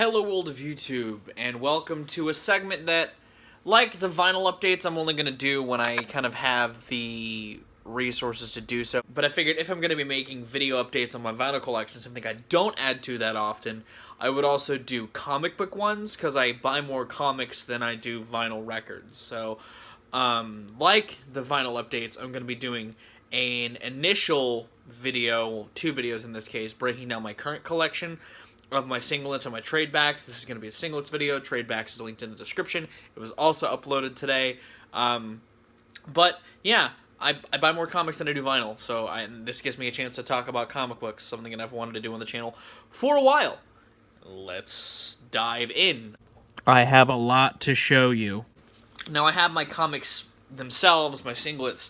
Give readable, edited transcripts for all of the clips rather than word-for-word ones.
Hello world of YouTube, and welcome to a segment that, like the vinyl updates, I'm only going to do when I kind of have the resources to do so. But I figured if I'm going to be making video updates on my vinyl collection, something I don't add to that often, I would also do comic book ones, because I buy more comics than I do vinyl records. So, like the vinyl updates, I'm going to be doing an initial video, well, 2 videos in this case, breaking down my current collection of my singlets and my trade backs. This is going to be a singlets video. Trade backs is linked in the description. It was also uploaded today. But yeah, I buy more comics than I do vinyl, so this gives me a chance to talk about comic books, something that I've wanted to do on the channel for a while. Let's dive in. I have a lot to show you. Now I have my comics themselves, my singlets,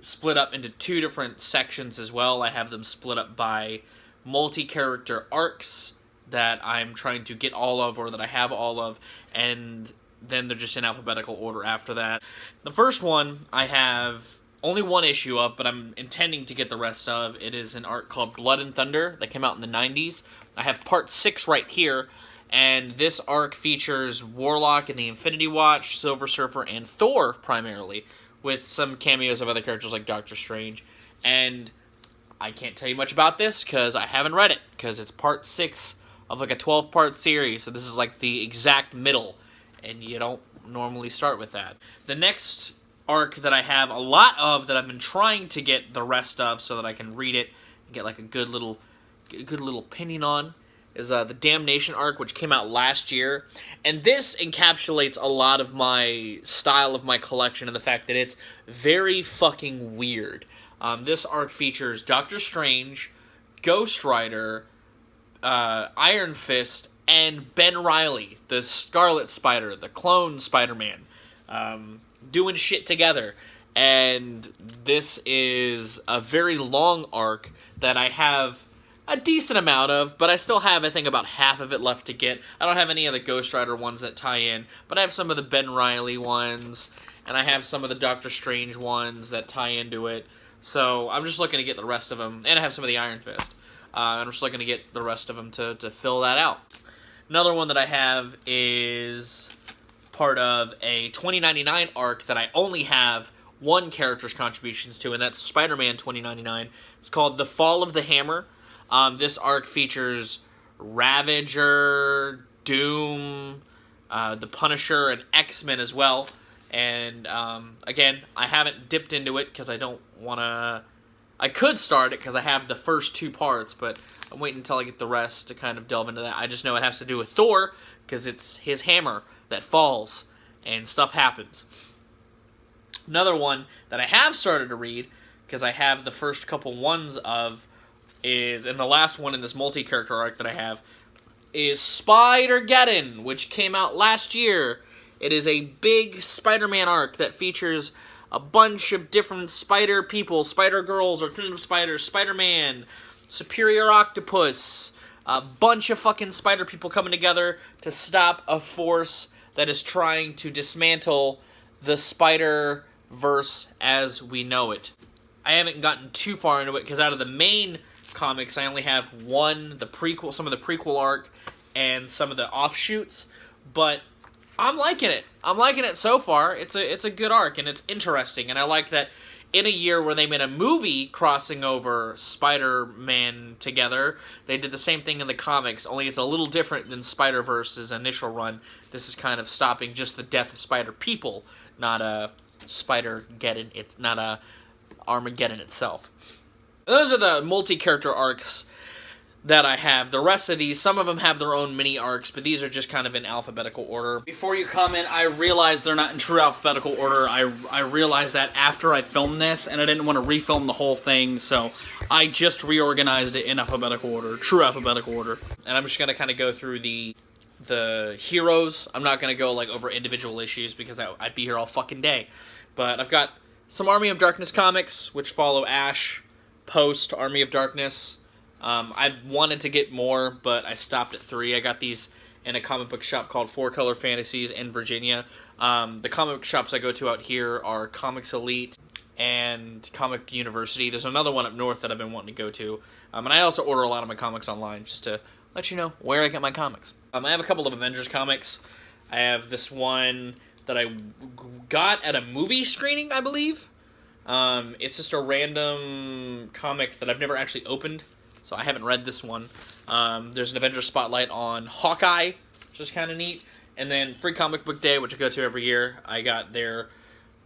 split up into 2 different sections as well. I have them split up by multi-character arcs that I'm trying to get all of, or that I have all of, and then they're just in alphabetical order after that. The first one I have only 1 issue of, but I'm intending to get the rest of. It is an arc called Blood and Thunder that came out in the 90s. I have part 6 right here, and this arc features Warlock and the Infinity Watch, Silver Surfer, and Thor primarily, with some cameos of other characters like Doctor Strange. And I can't tell you much about this because I haven't read it, because it's part 6 of like a 12-part series, so this is like the exact middle, and you don't normally start with that. The next arc that I have a lot of, that I've been trying to get the rest of so that I can read it and get like a good little opinion on, is the Damnation arc, which came out last year. And this encapsulates a lot of my style of my collection and the fact that it's very fucking weird. This arc features Doctor Strange, Ghost Rider, Iron Fist, and Ben Reilly, the Scarlet Spider, the clone Spider-Man, doing shit together. And this is a very long arc that I have a decent amount of, but I still have, I think, about half of it left to get. I don't have any of the Ghost Rider ones that tie in, but I have some of the Ben Reilly ones, and I have some of the Doctor Strange ones that tie into it. So I'm just looking to get the rest of them, and I have some of the Iron Fist. I'm just looking to get the rest of them to fill that out. Another one that I have is part of a 2099 arc that I only have 1 character's contributions to, and that's Spider-Man 2099. It's called The Fall of the Hammer. This arc features Ravager, Doom, the Punisher, and X-Men as well. And again, I haven't dipped into it because I don't want to. I could start it because I have the first 2 parts, but I'm waiting until I get the rest to kind of delve into that. I just know it has to do with Thor, because it's his hammer that falls, and stuff happens. Another one that I have started to read, because I have the first couple ones of, and the last one in this multi-character arc that I have, is Spider-Geddon, which came out last year. It is a big Spider-Man arc that features a bunch of different spider people, Spider-Girls, or Queen of Spiders, Spider-Man, Superior Octopus, a bunch of fucking spider people coming together to stop a force that is trying to dismantle the Spider-Verse as we know it. I haven't gotten too far into it, because out of the main comics, I only have 1, the prequel, some of the prequel arc, and some of the offshoots, but I'm liking it. I'm liking it so far. It's a good arc, and it's interesting, and I like that in a year where they made a movie crossing over Spider-Man together, they did the same thing in the comics, only it's a little different than Spider-Verse's initial run. This is kind of stopping just the death of Spider people, not a Spider-Geddon. It's not a Armageddon itself. Those are the multi-character arcs that I have. The rest of these, some of them have their own mini arcs, but these are just kind of in alphabetical order. Before you comment, I realize they're not in true alphabetical order. I realized that after I filmed this, and I didn't want to refilm the whole thing, so I just reorganized it in alphabetical order, true alphabetical order. And I'm just going to kind of go through the heroes. I'm not going to go like over individual issues, because I'd be here all fucking day. But I've got some Army of Darkness comics, which follow Ash post Army of Darkness. I wanted to get more, but I stopped at 3. I got these in a comic book shop called 4Color Fantasies in Virginia. The comic book shops I go to out here are Comics Elite and Comic University. There's another one up north that I've been wanting to go to. And I also order a lot of my comics online, just to let you know where I get my comics. I have a couple of Avengers comics. I have this one that I got at a movie screening, I believe. It's just a random comic that I've never actually opened, so I haven't read this one. There's an Avengers spotlight on Hawkeye, which is kind of neat. And then Free Comic Book Day, which I go to every year, I got their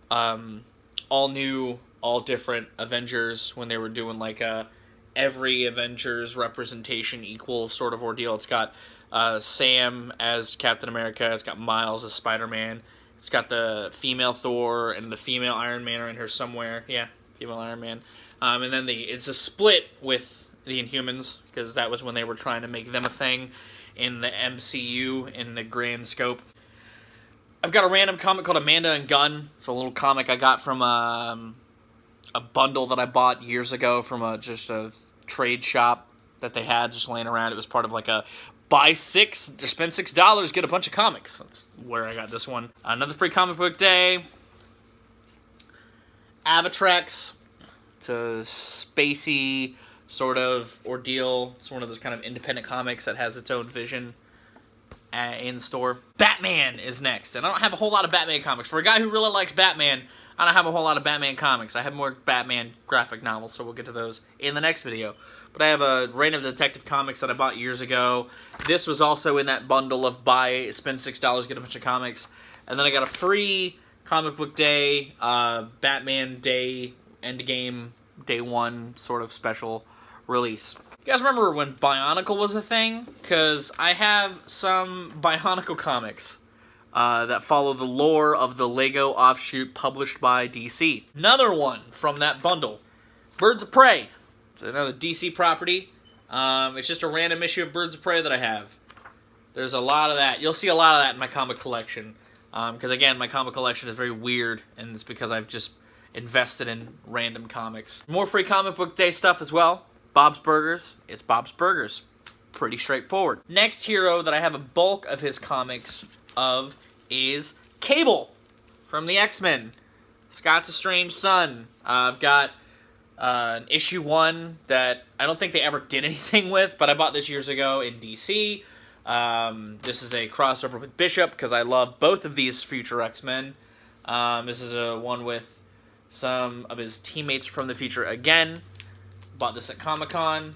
all new, all different Avengers when they were doing like a every Avengers representation equal sort of ordeal. It's got Sam as Captain America, it's got Miles as Spider-Man, it's got the female Thor and the female Iron Man are in here somewhere. Yeah, female Iron Man. And then it's a split with the Inhumans, because that was when they were trying to make them a thing in the MCU in the grand scope. I've got a random comic called Amanda and Gunn. It's a little comic I got from a bundle that I bought years ago from just a trade shop that they had just laying around. It was part of like a buy 6, spend $6, get a bunch of comics. That's where I got this one. Another Free Comic Book Day. Avatrex. It's a spacey sort of ordeal. It's one of those kind of independent comics that has its own vision in store. Batman is next, and I don't have a whole lot of Batman comics. For a guy who really likes Batman, I don't have a whole lot of Batman comics. I have more Batman graphic novels, so we'll get to those in the next video. But I have a Reign of the Detective comics that I bought years ago. This was also in that bundle of spend $6, get a bunch of comics. And then I got a free Comic Book Day, Batman Day, Endgame, Day 1 sort of special release. You guys remember when Bionicle was a thing? Because I have some Bionicle comics that follow the lore of the Lego offshoot published by DC. Another one from that bundle, Birds of Prey. It's another DC property. It's just a random issue of Birds of Prey that I have. There's a lot of that. You'll see a lot of that in my comic collection. Because again, my comic collection is very weird, and it's because I've just invested in random comics. More Free Comic Book Day stuff as well. Bob's Burgers. It's Bob's Burgers. Pretty straightforward. Next hero that I have a bulk of his comics of is Cable from the X-Men. Scott's Estranged Son. I've got an issue 1 that I don't think they ever did anything with, but I bought this years ago in DC. This is a crossover with Bishop, because I love both of these future X-Men. This is a one with some of his teammates from the future again. Bought this at Comic-Con.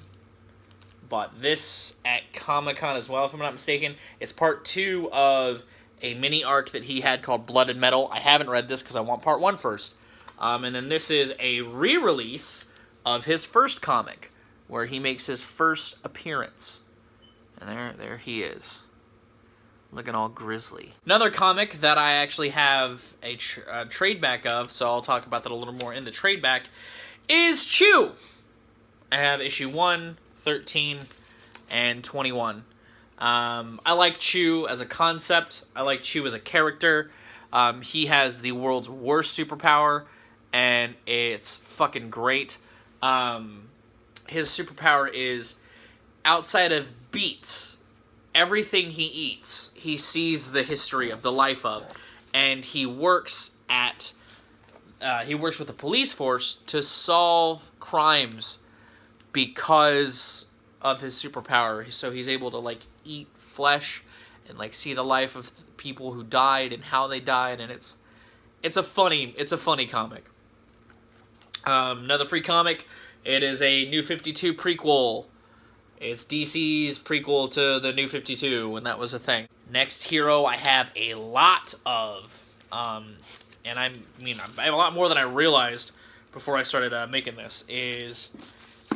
Bought this at Comic-Con as well, if I'm not mistaken. It's part 2 of a mini arc that he had called Blood and Metal. I haven't read this because I want part 1 first. And then this is a re-release of his first comic, where he makes his first appearance. And there he is, looking all grisly. Another comic that I actually have a trade back of, so I'll talk about that a little more in the trade back, is Chew. I have issue 1, 13, and 21. I like Chew as a concept. I like Chew as a character. He has the world's worst superpower, and it's fucking great. His superpower is, outside of beets, everything he eats, he sees the history of, the life of, and he works with the police force to solve crimes because of his superpower. So he's able to like eat flesh and like see the life of people who died and how they died, and it's a funny comic. Another free comic. It is a New 52 prequel. It's DC's prequel to the New 52 when that was a thing. Next hero I have a lot of, and I have a lot more than I realized before I started making this, is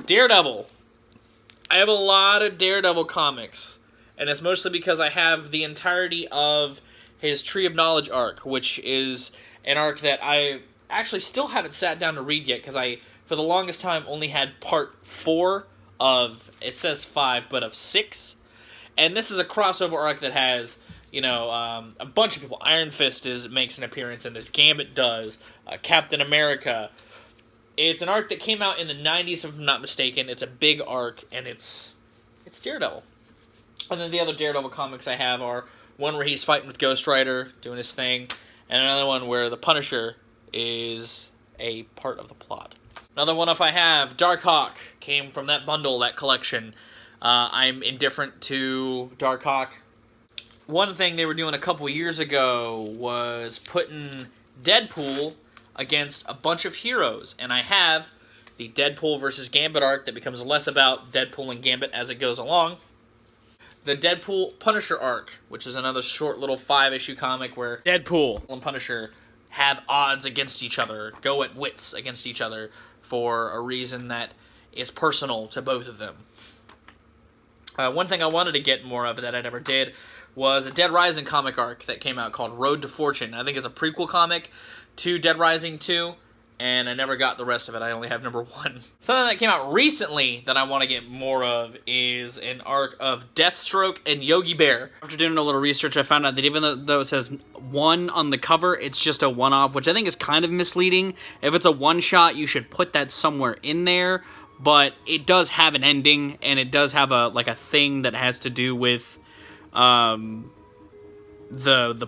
Daredevil. I have a lot of Daredevil comics, and it's mostly because I have the entirety of his Tree of Knowledge arc, which is an arc that I actually still haven't sat down to read yet, because I, for the longest time, only had part 4 of, it says 5, but of 6. And this is a crossover arc that has, a bunch of people. Iron Fist makes an appearance in this. Gambit does. Captain America. It's an arc that came out in the 90s, if I'm not mistaken. It's a big arc, and it's Daredevil. And then the other Daredevil comics I have are one where he's fighting with Ghost Rider, doing his thing, and another one where the Punisher is a part of the plot. Another one if I have, Darkhawk, came from that bundle, that collection. I'm indifferent to Darkhawk. one thing they were doing a couple years ago was putting Deadpool against a bunch of heroes, and I have the Deadpool versus Gambit arc that becomes less about Deadpool and Gambit as it goes along. The Deadpool Punisher arc, which is another short little 5-issue comic where Deadpool and Punisher have odds against each other, go at wits against each other for a reason that is personal to both of them. One thing I wanted to get more of that I never did was a Dead Rising comic arc that came out called Road to Fortune. I think it's a prequel comic to Dead Rising 2, and I never got the rest of it. I only have number 1. Something that came out recently that I want to get more of is an arc of Deathstroke and Yogi Bear. After doing a little research, I found out that even though it says 1 on the cover, it's just a one-off, which I think is kind of misleading. If it's a one-shot, you should put that somewhere in there, but it does have an ending, and it does have a thing that has to do with the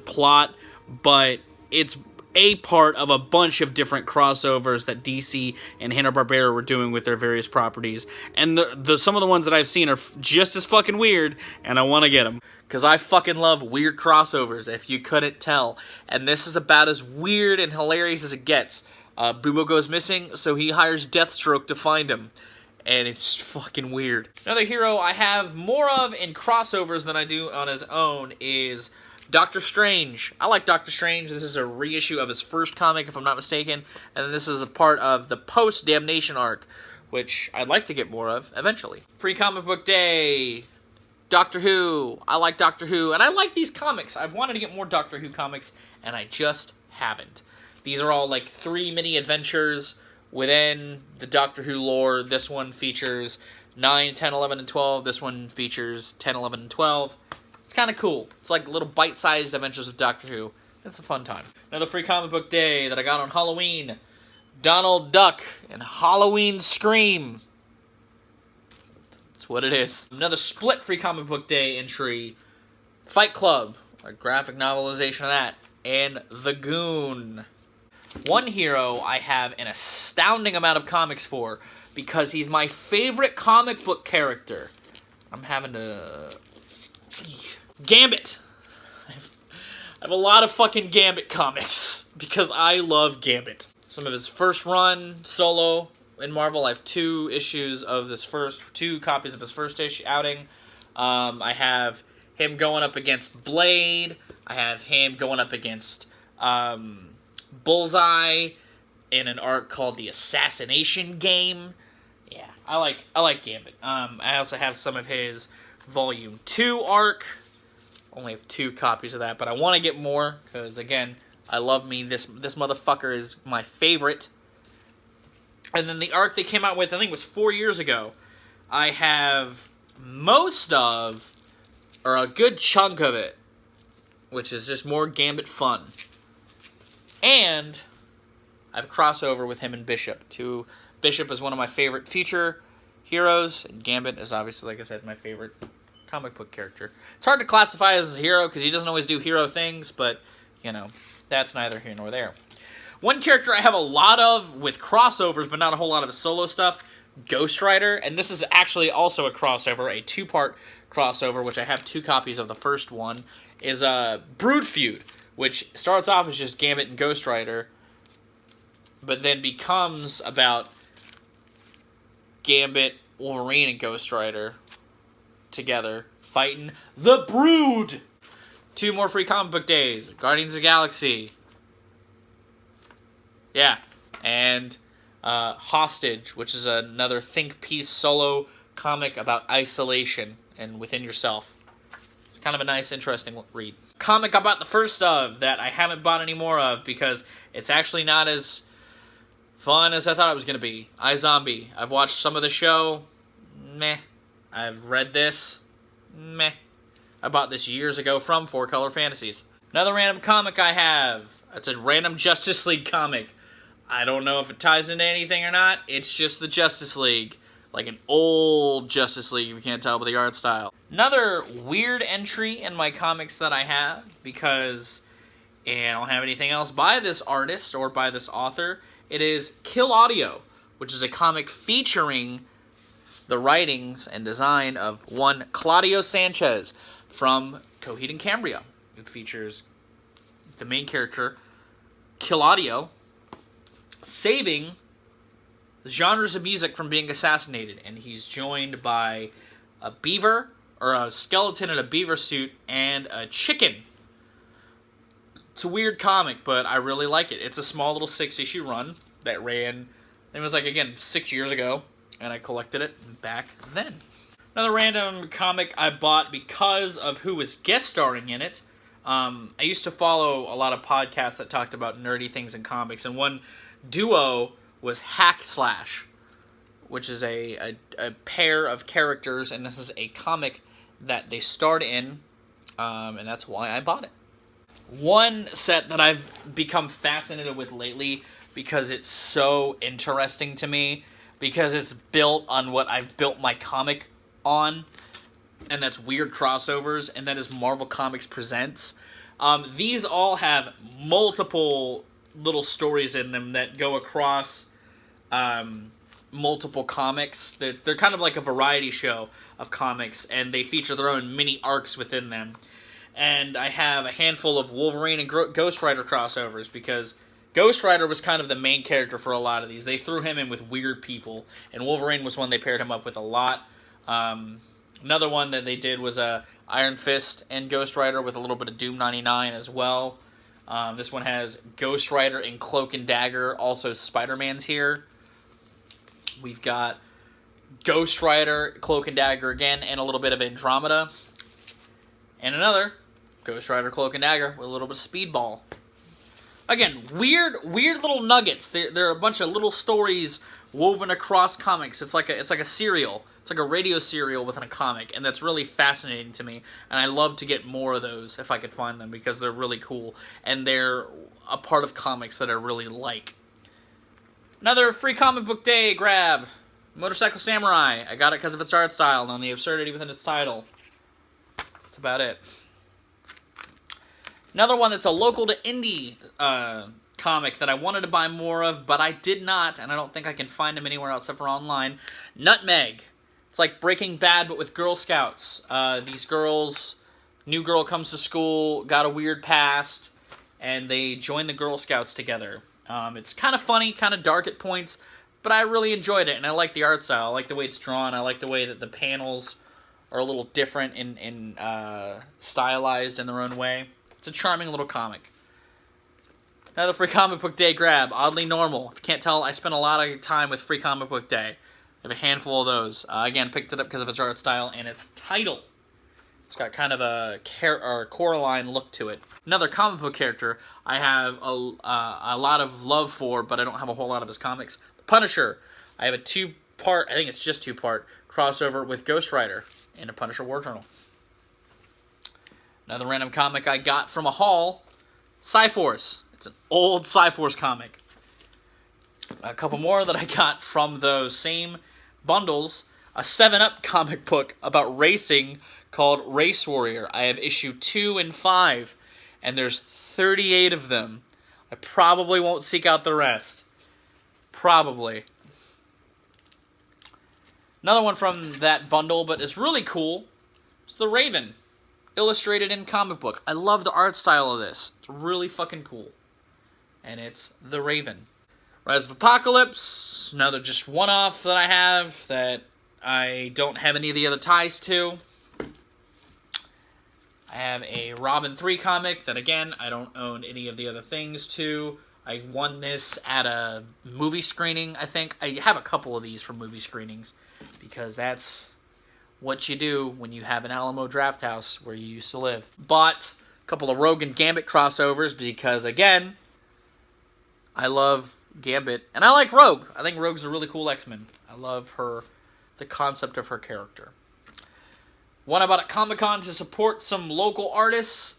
plot, but it's a part of a bunch of different crossovers that DC and Hanna-Barbera were doing with their various properties. And some of the ones that I've seen are just as fucking weird, and I want to get them. Because I fucking love weird crossovers, if you couldn't tell. And this is about as weird and hilarious as it gets. Bubo goes missing, so he hires Deathstroke to find him. And it's fucking weird. Another hero I have more of in crossovers than I do on his own is Doctor Strange. I like Doctor Strange. This is a reissue of his first comic, if I'm not mistaken. And this is a part of the post-Damnation arc, which I'd like to get more of eventually. Free Comic Book Day. Doctor Who. I like Doctor Who. And I like these comics. I've wanted to get more Doctor Who comics, and I just haven't. These are all like 3 mini adventures within the Doctor Who lore. This one features 9, 10, 11, and 12. This one features 10, 11, and 12. It's kind of cool. It's like little bite-sized adventures of Doctor Who. It's a fun time. Another Free Comic Book Day that I got on Halloween. Donald Duck and Halloween Scream. That's what it is. Another split Free Comic Book Day entry. Fight Club, a graphic novelization of that. And The Goon. One hero I have an astounding amount of comics for because he's my favorite comic book character. I'm having to... Gambit. I have a lot of fucking Gambit comics because I love Gambit. Some of his first run solo in Marvel. I have 2 copies of his first issue outing. I have him going up against Blade. I have him going up against Bullseye in an arc called The Assassination Game. Yeah, I like Gambit. I also have some of his Volume 2 arc. Only have 2 copies of that, but I want to get more, because, again, I love me. This motherfucker is my favorite. And then the arc they came out with, I think it was 4 years ago, I have most of, or a good chunk of it, which is just more Gambit fun. And I have a crossover with him and Bishop. Bishop is one of my favorite future heroes, and Gambit is obviously, like I said, my favorite comic book character. It's hard to classify as a hero because he doesn't always do hero things, but, you know, that's neither here nor there. One character I have a lot of with crossovers, but not a whole lot of his solo stuff, Ghost Rider, and this is actually also a crossover, a 2-part crossover, which I have 2 copies of. The first one is Brood Feud, which starts off as just Gambit and Ghost Rider, but then becomes about Gambit, Wolverine, and Ghost Rider together fighting the Brood. 2 more Free Comic Book Days. Guardians of the Galaxy. Yeah. And Hostage, which is another think piece solo comic about isolation and within yourself. It's kind of a nice, interesting read. Comic I bought the first of that I haven't bought any more of because it's actually not as fun as I thought it was going to be. iZombie. I've watched some of the show. Meh. I've read this. Meh. I bought this years ago from 4-Color Fantasies. Another random comic I have. It's a random Justice League comic. I don't know if it ties into anything or not. It's just the Justice League. Like an old Justice League, if you can't tell by the art style. Another weird entry in my comics that I have, because I don't have anything else by this artist or by this author. It is Kill Audio, which is a comic featuring the writings and design of one Claudio Sanchez from Coheed and Cambria. It features the main character, Killadio, saving genres of music from being assassinated, and he's joined by a beaver, or a skeleton in a beaver suit, and a chicken. It's a weird comic, but I really like it. It's a small little 6-issue run that ran, it was like, again, 6 years ago, and I collected it back then. Another random comic I bought because of who was guest starring in it. I used to follow a lot of podcasts that talked about nerdy things in comics, and one duo was Hack Slash, which is a pair of characters, and this is a comic that they starred in, and that's why I bought it. One set that I've become fascinated with lately because it's so interesting to me, because it's built on what I've built my comic on, and that's weird crossovers, and that is Marvel Comics Presents. These all have multiple little stories in them that go across multiple comics. They're kind of like a variety show of comics, and they feature their own mini arcs within them. And I have a handful of Wolverine and Ghost Rider crossovers, because Ghost Rider was kind of the main character for a lot of these. They threw him in with weird people, and Wolverine was one they paired him up with a lot. Another one that they did was Iron Fist and Ghost Rider with a little bit of Doom 99 as well. This one has Ghost Rider and Cloak and Dagger. Also, Spider-Man's here. We've got Ghost Rider, Cloak and Dagger again, and a little bit of Andromeda. And another Ghost Rider, Cloak and Dagger with a little bit of Speedball. Again, weird little nuggets. They're a bunch of little stories woven across comics. It's like a serial. It's like a radio serial within a comic, and that's really fascinating to me. And I love to get more of those if I could find them, because they're really cool, and they're a part of comics that I really like. Another free comic book day grab. Motorcycle Samurai. I got it because of its art style and on the absurdity within its title. That's about it. Another one that's a local to indie comic that I wanted to buy more of, but I did not, and I don't think I can find them anywhere else except for online. Nutmeg. It's like Breaking Bad, but with Girl Scouts. These girls, new girl comes to school, got a weird past, and they join the Girl Scouts together. It's kind of funny, kind of dark at points, but I really enjoyed it, and I like the art style. I like the way it's drawn. I like the way that the panels are a little different and stylized in their own way. It's a charming little comic. Another free comic book day grab. Oddly Normal. If you can't tell, I spent a lot of time with free comic book day. I have a handful of those. Again, picked it up because of its art style and its title. It's got kind of a Coraline look to it. Another comic book character I have a lot of love for, but I don't have a whole lot of his comics. The Punisher. I have a two-part, I think it's just two-part, crossover with Ghost Rider in a Punisher War Journal. Another random comic I got from a haul, Cyforce. It's an old Cyforce comic. A couple more that I got from those same bundles. A 7-Up comic book about racing called Race Warrior. I have issue 2 and 5, and there's 38 of them. I probably won't seek out the rest. Probably. Another one from that bundle, but it's really cool. It's The Raven. Illustrated in comic book. I love the art style of this. It's really fucking cool. And it's The Raven. Rise of Apocalypse. Another just one-off that I have that I don't have any of the other ties to. I have a Robin 3 comic that, again, I don't own any of the other things to. I won this at a movie screening, I think. I have a couple of these from movie screenings, because that's what you do when you have an Alamo Drafthouse where you used to live. Bought a couple of Rogue and Gambit crossovers because, again, I love Gambit, and I like Rogue. I think Rogue's a really cool X-Men. I love her, the concept of her character. One I bought at Comic-Con to support some local artists,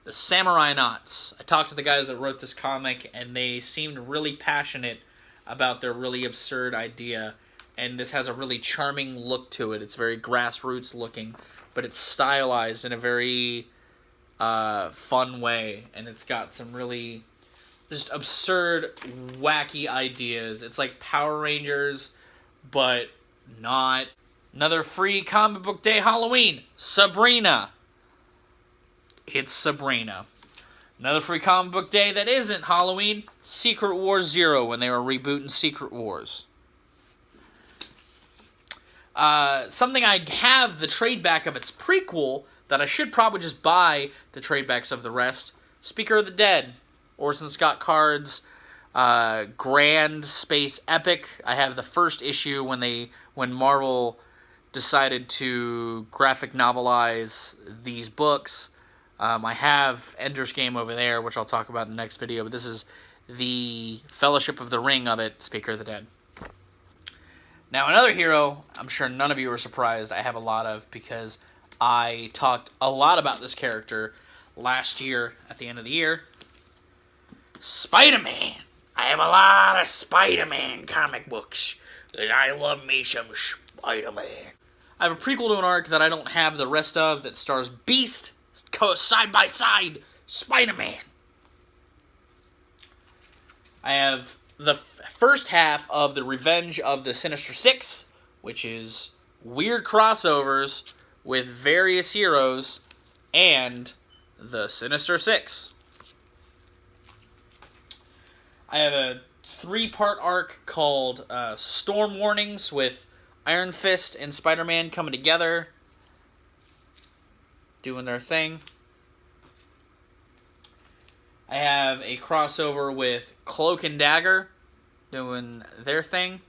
the Samurai Knots. I talked to the guys that wrote this comic, and they seemed really passionate about their really absurd idea, and this has a really charming look to it. It's very grassroots looking, but it's stylized in a very fun way, and it's got some really just absurd, wacky ideas. It's like Power Rangers, but not. Another free comic book day Halloween, Sabrina. it's Sabrina. Another free comic book day that isn't Halloween, Secret Wars 0, when they were rebooting Secret Wars. Something I have the trade back of its prequel that I should probably just buy the trade backs of the rest. Speaker of the Dead, Orson Scott Card's Grand Space Epic. I have the first issue when Marvel decided to graphic novelize these books. I have Ender's Game over there, which I'll talk about in the next video, but this is the Fellowship of the Ring of it, Speaker of the Dead. Now, another hero, I'm sure none of you are surprised I have a lot of, because I talked a lot about this character last year at the end of the year. Spider-Man! I have a lot of Spider-Man comic books, because I love me some Spider-Man. I have a prequel to an arc that I don't have the rest of that stars Beast, side by side, Spider-Man. I have the first half of the Revenge of the Sinister Six, which is weird crossovers with various heroes and the Sinister Six. I have a 3-part arc called Storm Warnings with Iron Fist and Spider-Man coming together, doing their thing. I have a crossover with Cloak and Dagger, doing their thing.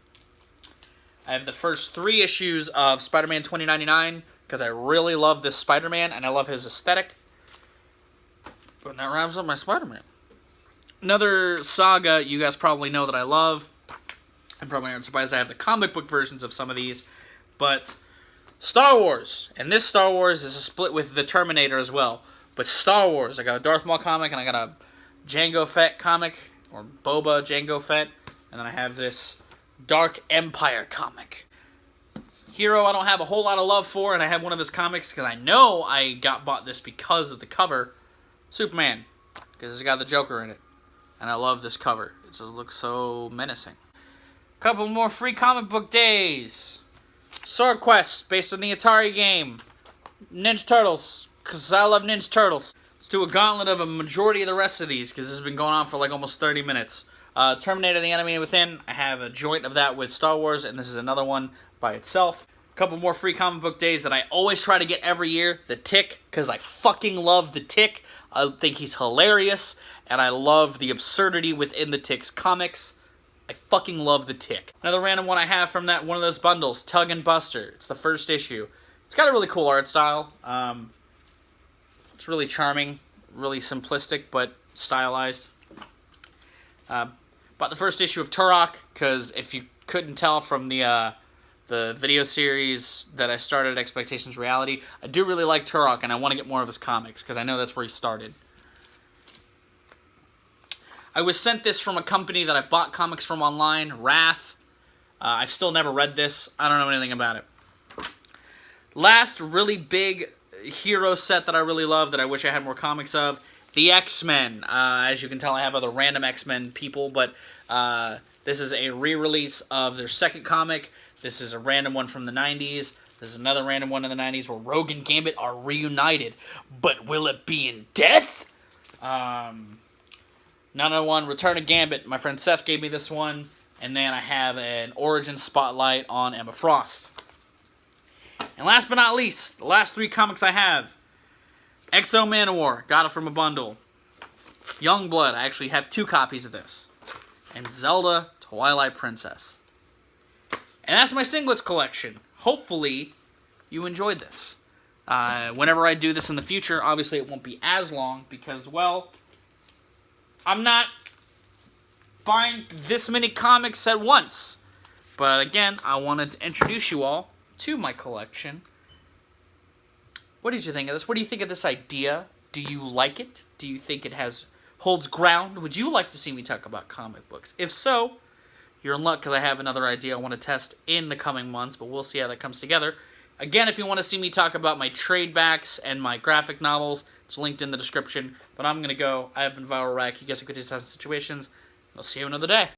I have the first 3 issues of Spider-Man 2099, because I really love this Spider-Man, and I love his aesthetic. But that wraps up my Spider-Man. Another saga you guys probably know that I love. I'm probably not surprised I have the comic book versions of some of these, but Star Wars. And this Star Wars is a split with the Terminator as well. But Star Wars, I got a Darth Maul comic, and I got a Jango Fett comic, or Boba Jango Fett, and then I have this Dark Empire comic. Hero I don't have a whole lot of love for, and I have one of his comics because I know I bought this because of the cover. Superman, because it's got the Joker in it. And I love this cover. It just looks so menacing. Couple more free comic book days. Sword Quest, based on the Atari game. Ninja Turtles, because I love Ninja Turtles. Let's do a gauntlet of a majority of the rest of these, because this has been going on for like almost 30 minutes. Terminator the Animated Within, I have a joint of that with Star Wars, and this is another one by itself. A couple more free comic book days that I always try to get every year. The Tick, because I fucking love The Tick. I think he's hilarious, and I love the absurdity within The Tick's comics. I fucking love The Tick. Another random one I have from one of those bundles, Tug and Buster. It's the first issue. It's got a really cool art style. It's really charming, really simplistic, but stylized. Bought the first issue of Turok, because if you couldn't tell from the video series that I started, Expectations Reality, I do really like Turok, and I want to get more of his comics, because I know that's where he started. I was sent this from a company that I bought comics from online, Wrath. I've still never read this. I don't know anything about it. Last really big hero set that I really love that I wish I had more comics of, the X-Men. As you can tell, I have other random X-Men people, but this is a re-release of their second comic. This is a random one from the 90s. This is another random one in the 90s where Rogue and Gambit are reunited. But will it be in death? Another one, Return of Gambit. My friend Seth gave me this one. And then I have an origin spotlight on Emma Frost. And last but not least, the last 3 comics I have. X-O Manowar, got it from a bundle. Youngblood, I actually have 2 copies of this. And Zelda Twilight Princess. And that's my singlets collection. Hopefully, you enjoyed this. Whenever I do this in the future, obviously it won't be as long because, well, I'm not buying this many comics at once. But again, I wanted to introduce you all to my collection. What did you think of this? What do you think of this idea? Do you like it? Do you think it holds ground? Would you like to see me talk about comic books? If so, you're in luck because I have another idea I want to test in the coming months, but we'll see how that comes together. Again, if you want to see me talk about my trade backs and my graphic novels, it's linked in the description. But I'm going to go. I have been Viral Rack. You guys have good situations. I'll see you another day.